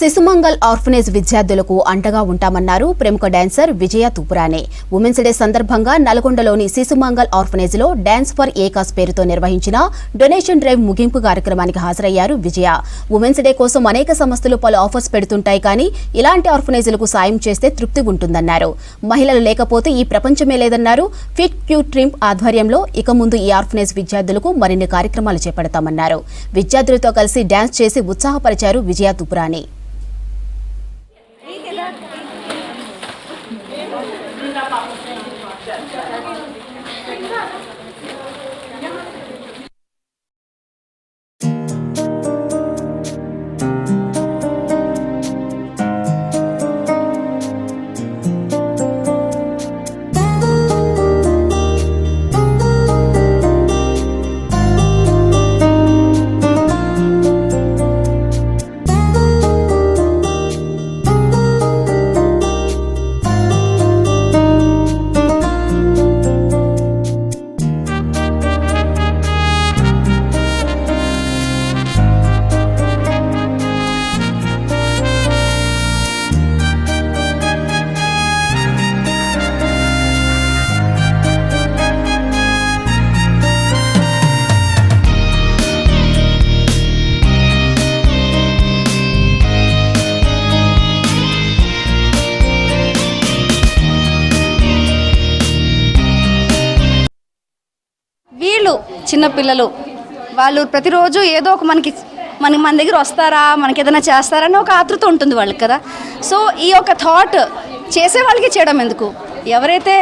శిశుమంగల్ orphanage విద్యార్థులకు అండగా ఉంటామన్నారు ప్రముఖ డాన్సర్ విజయ తూపురానే. ఉమెన్స్ డే సందర్భంగా నల్గొండలోని శిశుమంగల్ ఆర్ఫనేజ్ లో డాన్స్ ఫర్ ఏకాస్ పేరుతో నిర్వహించిన డొనేషన్ డ్రైవ్ ముగింపు కార్యక్రమానికి హాజరయ్యారు విజయ. ఉమెన్స్ డే కోసం అనేక సంస్థలు పలు ఆఫర్స్ పెడుతుంటాయి, కానీ ఇలాంటి ఆర్ఫనేజ్లకు సాయం చేస్తే తృప్తి ఉంటుందన్నారు. మహిళలు లేకపోతే ఈ ప్రపంచమే లేదన్నారు. ఫిట్ క్యూట్ ట్రిమ్ ఆధ్వర్యంలో ఇక ముందు ఈ ఆర్ఫనేజ్ విద్యార్థులకు మరిన్ని కార్యక్రమాలు చేపడతామన్నారు. విద్యార్థులతో కలిసి డాన్స్ చేసి ఉత్సాహపరిచారు విజయ తూపురానే. వీళ్ళు చిన్నపిల్లలు వాళ్ళు ప్రతిరోజు ఏదో ఒక మన దగ్గర వస్తారా, మనకి ఏదైనా చేస్తారని ఒక ఆతృత ఉంటుంది వాళ్ళకి కదా. సో ఈ యొక్క థాట్ చేసే వాళ్ళకి చేయడం ఎందుకు, ఎవరైతే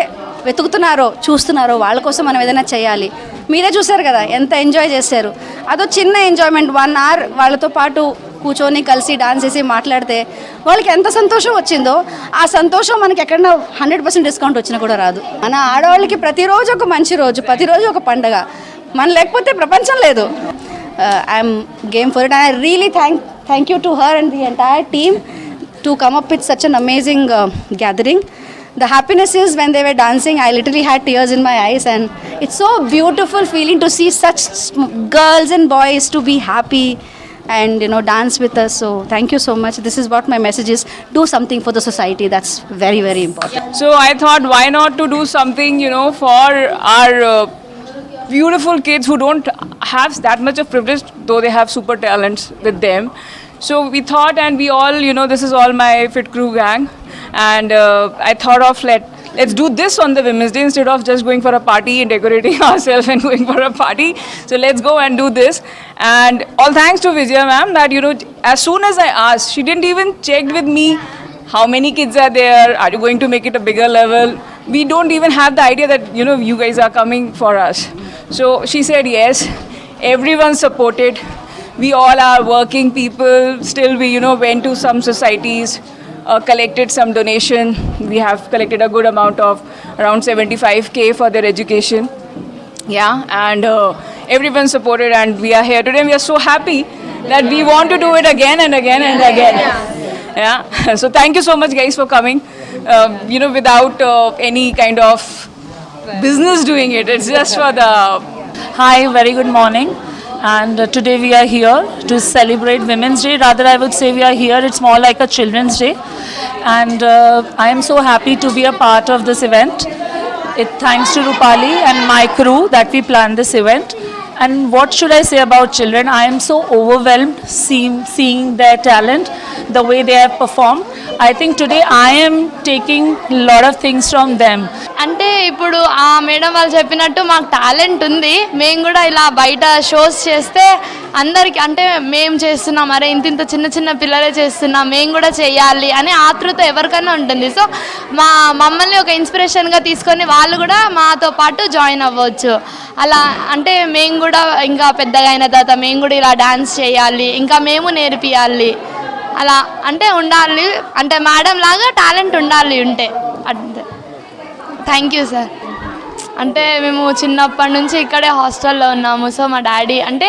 వెతుకుతున్నారో చూస్తున్నారో వాళ్ళ కోసం మనం ఏదైనా చేయాలి. మీరే చూసారు కదా ఎంత ఎంజాయ్ చేశారు. అదో చిన్న ఎంజాయ్మెంట్ 1 hour వాళ్ళతో పాటు కూర్చొని కలిసి డాన్స్ చేసి మాట్లాడితే వాళ్ళకి ఎంత సంతోషం వచ్చిందో ఆ సంతోషం మనకి ఎక్కడన్నా 100% డిస్కౌంట్ వచ్చినా కూడా రాదు. మన ఆడవాళ్ళకి ప్రతిరోజు ఒక మంచి రోజు, ప్రతిరోజు ఒక పండగ. మన లేకపోతే ప్రపంచం లేదు. I'm game for it and I really thank you to her and the entire team to come up with such an amazing gathering. The happiness is when they were dancing, I literally had tears in my eyes, and it's so beautiful feeling to see such girls and boys to be happy and dance with us. So thank you so much. This is what my message is: do something for the society. That's very, very important. So I thought, why not to do something for our beautiful kids who don't have that much of privilege, though they have super talents with them. So we thought, and we all, this is all my Fit Crew gang, and I thought of let's do this on the Women's Day instead of just going for a party and decorating ourselves and going for a party. So let's go and do this. And all thanks to Vijaya ma'am that as soon as I asked, she didn't even check with me how many kids are there, are you going to make it a bigger level. We don't even have the idea that you guys are coming for us. So she said yes. Everyone supported. We all are working people. Still we went to some societies, collected some donation. We have collected a good amount of around 75k for their education. And everyone supported, and we are here today. We are so happy that we want to do it again and again and again. So thank you so much guys for coming, without any kind of business doing it. It's just for the... Hi, very good morning. And today we are here to celebrate Women's Day. Rather, I would say we are here, it's more like a Children's Day. And I am so happy to be a part of this event. Thanks to Rupali and my crew that we planned this event. And what should I say about children? I am so overwhelmed seeing their talent, the way they have performed. I think today I am taking a lot of things from them. అంటే ఇప్పుడు ఆ madam వాళ్ళు చెప్పినట్టు మాకు talent ఉంది, మేము కూడా ఇలా బయట షోస్ చేస్తే అందరికి అంటే మేము చేస్తున్నాం, అరే ఇంత చిన్న చిన్న పిల్లలే చేస్తున్నాం, మేము కూడా చేయాలి అనే ఆతృత ఎవరికైనా ఉంటుంది. సో మమ్మల్ని ఒక ఇన్స్పిరేషన్గా తీసుకొని వాళ్ళు కూడా మాతో పాటు జాయిన్ అవ్వచ్చు. అలా అంటే మేము కూడా ఇంకా పెద్దగా అయిన తర్వాత మేము కూడా ఇలా డాన్స్ చేయాలి, ఇంకా మేము నేర్పియాలి, అలా అంటే ఉండాలి, అంటే మేడం లాగా టాలెంట్ ఉండాలి ఉంటే అంతే. Thank you sir. అంటే మేము చిన్నప్పటి నుంచి ఇక్కడే హాస్టల్లో ఉన్నాము. సో మా డాడీ అంటే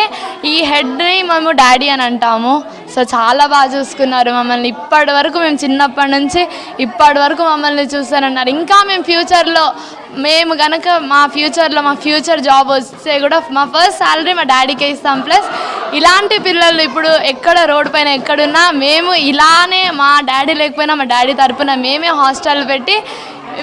ఈ హెడ్ని మేము డాడీ అని అంటాము. సో చాలా బాగా చూసుకున్నారు మమ్మల్ని. ఇప్పటి వరకు మేము చిన్నప్పటి నుంచి ఇప్పటి వరకు మమ్మల్ని చూస్తారన్నారు. ఇంకా మేము ఫ్యూచర్లో మేము కనుక మా ఫ్యూచర్ జాబ్ వస్తే కూడా మా ఫస్ట్ శాలరీ మా డాడీకే ఇస్తాం. ప్లస్ ఇలాంటి పిల్లలు ఇప్పుడు ఎక్కడ రోడ్డు పైన ఎక్కడున్నా మేము ఇలానే మా డాడీ లేకపోయినా మా డాడీ తరపున మేమే హాస్టల్ పెట్టి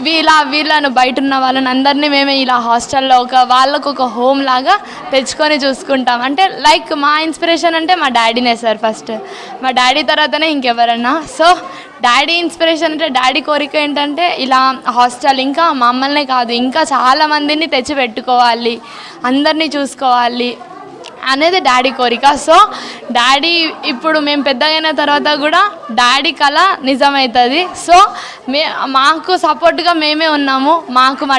వీళ్ళను బయట ఉన్న వాళ్ళని అందరినీ మేమే ఇలా హాస్టల్లో వాళ్ళకు ఒక హోమ్ లాగా తెచ్చుకొని చూసుకుంటాం. అంటే లైక్ మా ఇన్స్పిరేషన్ అంటే మా డాడీనే సార్. ఫస్ట్ మా డాడీ తర్వాతనే ఇంకెవరన్నా. సో డాడీ ఇన్స్పిరేషన్ అంటే డాడీ కోరిక ఏంటంటే ఇలా హాస్టల్ ఇంకా మమ్మల్నే కాదు ఇంకా చాలామందిని తెచ్చి పెట్టుకోవాలి, అందరినీ చూసుకోవాలి అనేది డాడీ కోరిక. సో డాడీ ఇప్పుడు మేము పెద్దగైన తర్వాత కూడా డాడీ కళ నిజమవుతుంది. సో మాకు సపోర్ట్గా మేమే ఉన్నాము. మాకు మా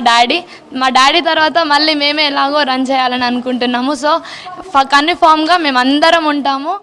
డాడీ తర్వాత మళ్ళీ మేమే ఎలాగో రన్ చేయాలని అనుకుంటున్నాము. సో కన్ఫామ్గా మేము అందరం ఉంటాము.